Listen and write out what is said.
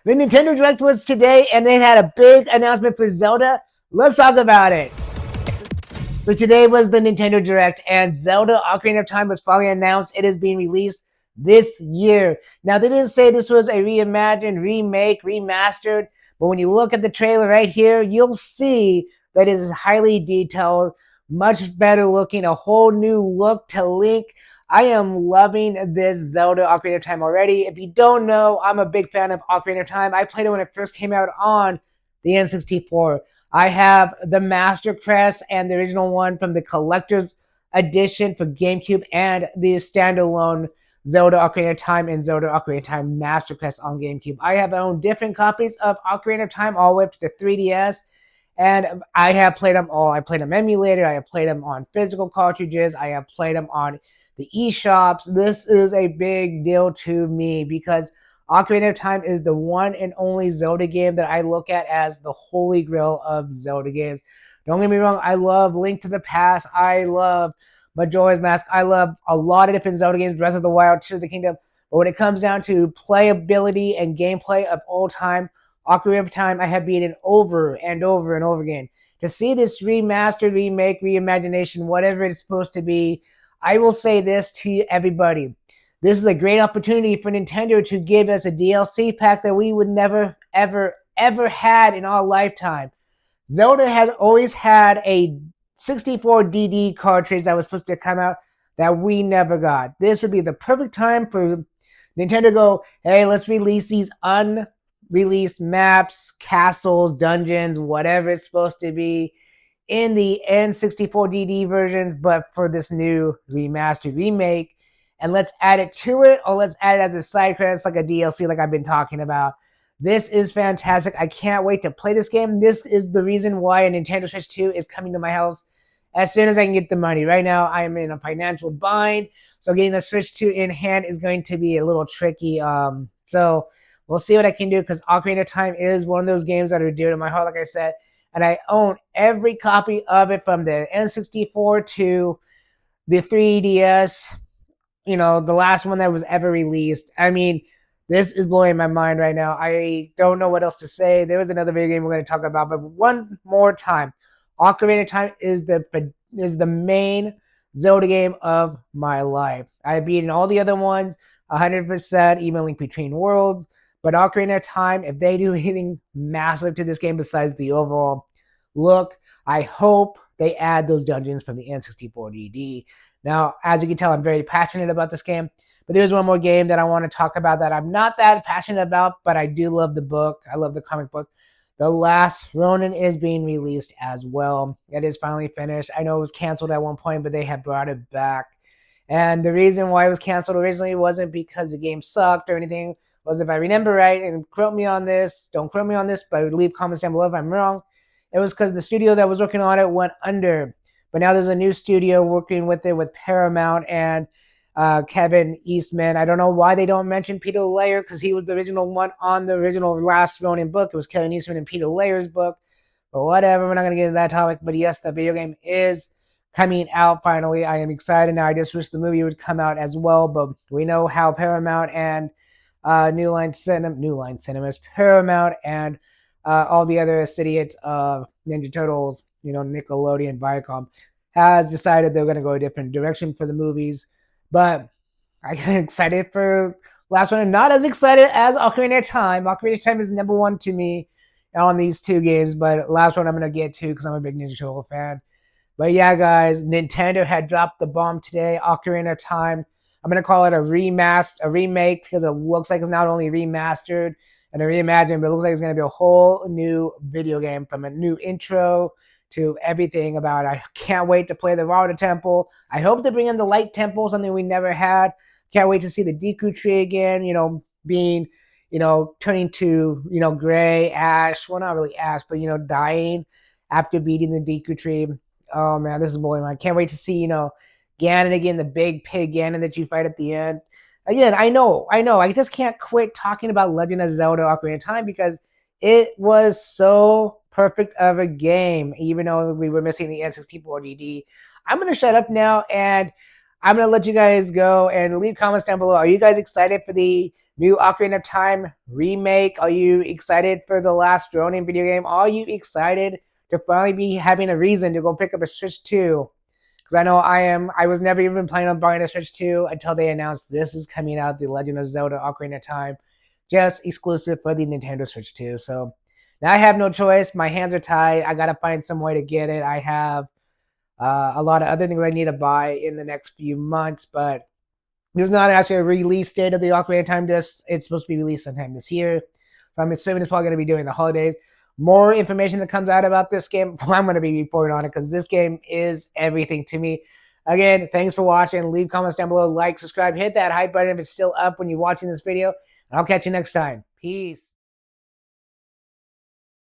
The Nintendo Direct was today, and they had a big announcement for Zelda. Let's talk about it. So today was the Nintendo Direct, and Zelda Ocarina of Time was finally announced. It is being released this year. Now, they didn't say this was a reimagined, remake, remastered, but when you look at the trailer right here, you'll see that it is highly detailed, much better looking, a whole new look to Link. I am loving this Zelda Ocarina of Time already. If you don't know, I'm a big fan of Ocarina of Time. I played it when it first came out on the N64. I have the Master Crest and the original one from the Collector's Edition for GameCube and the standalone Zelda Ocarina of Time and Zelda Ocarina of Time Master Crest on GameCube. I have owned different copies of Ocarina of Time all the way up to the 3DS, and I have played them all. I played them emulated. I have played them on physical cartridges. I have played them on the eShops. This is a big deal to me because Ocarina of Time is the one and only Zelda game that I look at as the holy grail of Zelda games. Don't get me wrong, I love Link to the Past. I love Majora's Mask. I love a lot of different Zelda games, Breath of the Wild, Tears of the Kingdom. But when it comes down to playability and gameplay of all time, Ocarina of Time I have beaten over and over and over again. To see this remastered, remake, reimagination, whatever it's supposed to be, I will say this to everybody. This is a great opportunity for Nintendo to give us a DLC pack that we would never, ever had in our lifetime. Zelda had always had a 64 DD cartridge that was supposed to come out that we never got. This would be the perfect time for Nintendo to go, hey, let's release these unreleased maps, castles, dungeons, whatever it's supposed to be in the N64 DD versions, but for this new remastered remake. And let's add it to it, or let's add it as a side quest, like a DLC, like I've been talking about. This is fantastic. I can't wait to play this game. This is the reason why a Nintendo Switch 2 is coming to my house as soon as I can get the money. Right now, I am in a financial bind, so getting a Switch 2 in hand is going to be a little tricky. So we'll see what I can do, because Ocarina of Time is one of those games that are dear to my heart, like I said. And I own every copy of it from the N64 to the 3DS. You know, the last one that was ever released. I mean, this is blowing my mind right now. I don't know what else to say. There was another video game we're going to talk about, but one more time, Ocarina of Time is the main Zelda game of my life. I've beaten all the other ones 100%, even Link Between Worlds. But Ocarina of Time, if they do anything massive to this game besides the overall look, I hope they add those dungeons from the N64 DD. Now, as you can tell, I'm very passionate about this game. But there's one more game that I want to talk about that I'm not that passionate about, but I do love the book. I love the comic book. The Last Ronin is being released as well. It is finally finished. I know it was canceled at one point, but they have brought it back. And the reason why it was canceled originally wasn't because the game sucked or anything. Was, if I remember right, and quote me on this, don't quote me on this, but leave comments down below if I'm wrong. It was because the studio that was working on it went under. But now there's a new studio working with it with Paramount and Kevin Eastman. I don't know why they don't mention Peter Laird, because he was the original one on the original Last Ronin book. It was Kevin Eastman and Peter Laird's book. But whatever, we're not going to get into that topic. But yes, the video game is coming out finally. I am excited now. I just wish the movie would come out as well. But we know how Paramount and New Line Cinemas, Paramount, and all the other affiliates of Ninja Turtles, you know, Nickelodeon, Viacom, has decided they're going to go a different direction for the movies. But I get excited for Last One, and not as excited as Ocarina of Time. Ocarina of Time is number one to me on these two games, but Last One I'm going to get to because I'm a big Ninja Turtle fan. But yeah, guys, Nintendo had dropped the bomb today. Ocarina of Time, I'm going to call it a remake, because it looks like it's not only remastered and a reimagined, but it looks like it's going to be a whole new video game, from a new intro to everything about it. I can't wait to play the Water Temple. I hope to bring in the Light Temple, something we never had. Can't wait to see the Deku Tree again, you know, being, you know, turning to, you know, gray, ash. Well, not really ash, but, you know, dying after beating the Deku Tree. Oh, man, this is blowing my mind. Can't wait to see, you know, Ganon again, the big pig Ganon that you fight at the end. Again, I know. I just can't quit talking about Legend of Zelda Ocarina of Time, because it was so perfect of a game, even though we were missing the N64 DD. I'm going to shut up now, and I'm going to let you guys go and leave comments down below. Are you guys excited for the new Ocarina of Time remake. Are you excited for the last Ronin video game? Are you excited to finally be having a reason to go pick up a Switch 2? Because I know I am. I was never even planning on buying a Switch 2 until they announced this is coming out, The Legend of Zelda Ocarina of Time, just exclusive for the Nintendo Switch 2. So now I have no choice. My hands are tied. I got to find some way to get it. I have a lot of other things I need to buy in the next few months, but there's not actually a release date of the Ocarina of Time disc. It's supposed to be released sometime this year. So I'm assuming it's probably going to be during the holidays. More information that comes out about this game, I'm going to be reporting on it because this game is everything to me. Again, thanks for watching. Leave comments down below. Like, subscribe, hit that hype button if it's still up when you're watching this video. And I'll catch you next time. Peace.